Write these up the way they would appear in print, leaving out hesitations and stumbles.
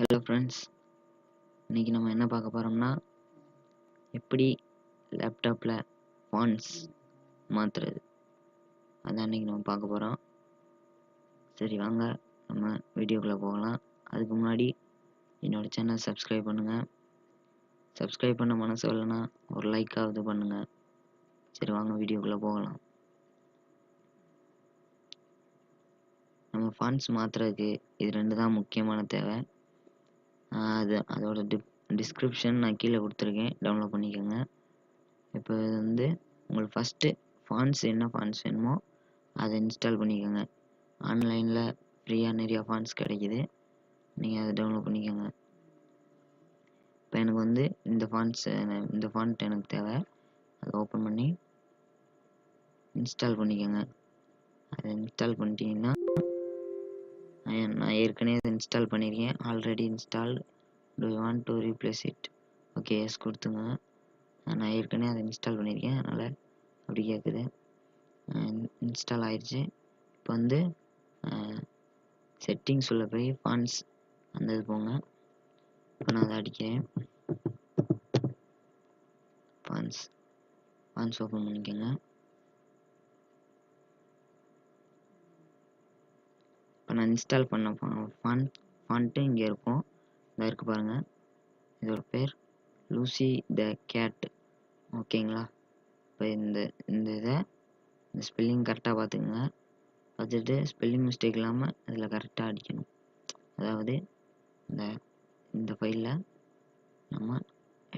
Hello friends, இன்றைக்கி நம்ம என்ன பார்க்க போகிறோம்னா எப்படி லேப்டாப்பில் ஃபாண்ட்ஸ் மாற்றுறது அதான் இன்றைக்கி நம்ம பார்க்க போகிறோம். சரி வாங்க நம்ம வீடியோக்குள்ளே போகலாம். அதுக்கு முன்னாடி என்னோடய சேனல் சப்ஸ்கிரைப் பண்ணுங்கள். சப்ஸ்கிரைப் பண்ண மனசு இல்லைன்னா ஒரு லைக்காவது பண்ணுங்கள். சரி வாங்க வீடியோக்குள்ளே போகலாம். நம்ம ஃபாண்ட்ஸ் மாற்றுறதுக்கு இது ரெண்டு தான் முக்கியமான தேவை. அதோட டிஸ்கிரிப்ஷன் நான் கீழே கொடுத்துருக்கேன், டவுன்லோட் பண்ணிக்கோங்க. இப்போ இது வந்து உங்களுக்கு ஃபஸ்ட்டு ஃபாண்ட்ஸ் என்ன ஃபாண்ட்ஸ் வேணுமோ அதை இன்ஸ்டால் பண்ணிக்கோங்க. ஆன்லைனில் ஃப்ரீயாக நிறையா ஃபாண்ட்ஸ் கிடைக்கிது, நீங்கள் அதை டவுன்லோட் பண்ணிக்கோங்க. இப்போ எனக்கு வந்து இந்த ஃபாண்ட் எனக்கு தேவை. அதை ஓப்பன் பண்ணி இன்ஸ்டால் பண்ணிக்கோங்க. அதை இன்ஸ்டால் பண்ணிட்டீங்கன்னா நான் ஏற்கனவே அதை இன்ஸ்டால் பண்ணியிருக்கேன். Already installed. Do you want to replace it? Okay, yes கொடுத்துங்க. நான் ஏற்கனவே அதை இன்ஸ்டால் பண்ணியிருக்கேன், அதனால் அப்படி கேட்குது. இன்ஸ்டால் ஆயிடுச்சு. இப்போ வந்து செட்டிங்ஸ் உள்ள போய் ஃபாண்ட்ஸ் அந்த இது போங்க. இப்போ நான் அதை அடிக்கிறேன். ஃபாண்ட்ஸ் ஓப்பன் பண்ணிக்கோங்க. இப்போ நான் இன்ஸ்டால் பண்ண ஃபாண்ட்டு இங்கே இருக்கும், இதாக இருக்குது பாருங்கள். இதோட பேர் லூசி த கேட். ஓகேங்களா? இப்போ இந்த இதை இந்த ஸ்பெல்லிங் கரெக்டாக பார்த்துக்குங்க. பார்த்துட்டு ஸ்பெல்லிங் மிஸ்டேக் இல்லாமல் அதில் கரெக்டாக அடிக்கணும். அதாவது இந்த ஃபைலில் நம்ம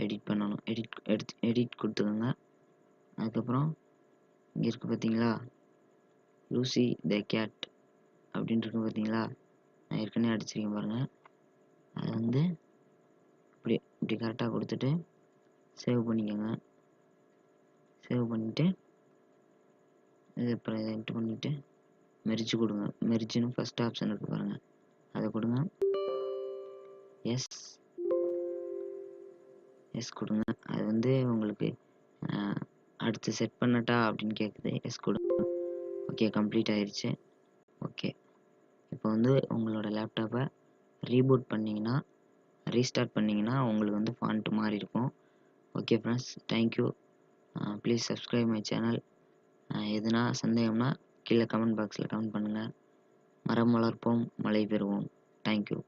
எடிட் பண்ணணும். எடிட் கொடுத்துக்கோங்க. அதுக்கப்புறம் இங்கே இருக்குது பார்த்தீங்களா, லூசி த கேட் அப்படின்ட்டு இருக்கு பார்த்தீங்களா, நான் ஏற்கனவே அடிச்சிருக்கேன் பாருங்கள். அதை வந்து இப்படி கரெக்டாக கொடுத்துட்டு சேவ் பண்ணிக்கோங்க. சேவ் பண்ணிவிட்டு இது அப்புறம் இதை என்ட்ரு பண்ணிவிட்டு மெர்ஜ் கொடுங்க. மெர்ஜ்னு ஃபஸ்ட் ஆப்ஷன் இருக்குது பாருங்கள், அதை கொடுங்க. எஸ் கொடுங்க. அது வந்து உங்களுக்கு அடுத்து செட் பண்ணட்டா அப்படின்னு கேட்குது. எஸ் கொடுங்க. ஓகே, கம்ப்ளீட் ஆயிடுச்சு. ஓகே, இப்போ வந்து உங்களோட லேப்டாப்பை ரீபூட் பண்ணிங்கன்னா, ரீஸ்டார்ட் பண்ணிங்கன்னா உங்களுக்கு வந்து ஃபாண்ட் மாறி இருக்கும். Okay friends, thank you. Please subscribe my channel. எதுனா சந்தேகம்னா கீழே கமெண்ட் பாக்ஸில் கமெண்ட் பண்ணுங்கள். மரம் வளர்ப்போம், மழை பெறுவோம். தேங்க்யூ.